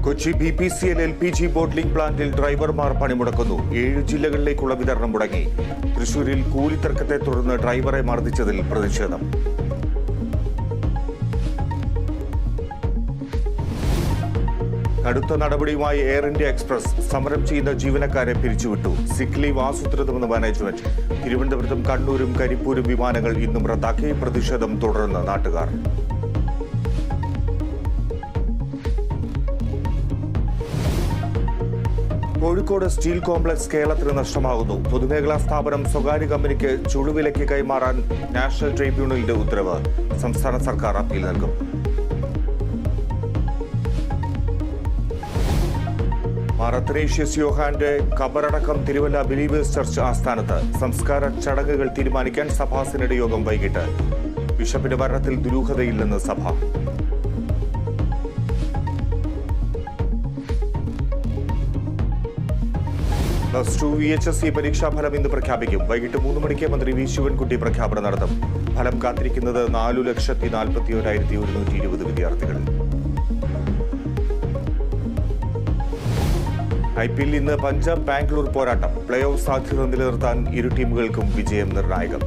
Kochi BPCL LPG bottling പ്ലാന്റിൽ ഡ്രൈവർമാർ പണിമുടക്കുന്നു. 7 ജില്ലകളിലേക്കുള്ള വിതരണം മുടങ്ങി. തൃശൂരിൽ കൂലിത്തർക്കത്തെ തുടർന്ന് ഡ്രൈവറെ മർദ്ദിച്ചതിൽ പ്രതിഷേധം. കടുത്ത നടപടിയുമായി എയർ ഇന്ത്യ എക്സ്പ്രസ്. സമരം ചെയ്യുന്ന ജീവനക്കാരെ പിരിച്ചുവിട്ടു. സിക്ക് ലീവ് ആസൂത്രിതമെന്ന് മാനേജ്മെന്റ്. തിരുവനന്തപുരത്തും കണ്ണൂരും കരിപ്പൂരും വിമാനങ്ങൾ ഇന്നും റദ്ദാക്കി. പ്രതിഷേധം തുടർന്ന് നാട്ടുകാർ. കോഴിക്കോട് സ്റ്റീൽ കോംപ്ലക്സ് കേരളത്തിന് നഷ്ടമാകുന്നു. പൊതുമേഖലാ സ്ഥാപനം സ്വകാര്യ കമ്പനിക്ക് ചുഴുവിലയ്ക്ക് കൈമാറാൻ നാഷണൽ ട്രൈബ്യൂണലിന്റെ ഉത്തരവ്. സംസ്ഥാന സർക്കാർ അപ്പീൽ നൽകും. മാർ അത്തനേഷ്യസ് യോഹാന്റെ ഖബറടക്കം തിരുവല്ല ബിലീവേഴ്സ് ചർച്ച് ആസ്ഥാനത്ത്. സംസ്കാര ചടങ്ങുകൾ തീരുമാനിക്കാൻ സഭാ സിനഡ് യോഗം വൈകിട്ട്. ബിഷപ്പിന്റെ മരണത്തിൽ ദുരൂഹതയില്ലെന്ന് സഭ. +2 VHSE പരീക്ഷാഫലം ഇന്ന് പ്രഖ്യാപിക്കും. വൈകിട്ട് 3 മണിക്ക് മന്ത്രി വി ശിവൻകുട്ടി പ്രഖ്യാപനം നടത്തും. ഫലം കാത്തിരിക്കുന്നത് 4,41,120 വിദ്യാർത്ഥികൾ. IPL ഇന്ന് പഞ്ചാബ് ബാംഗ്ലൂർ പോരാട്ടം. പ്ലേ ഓഫ് സാധ്യത നിലനിർത്താൻ ഇരു ടീമുകൾക്കും വിജയം നിർണായകം.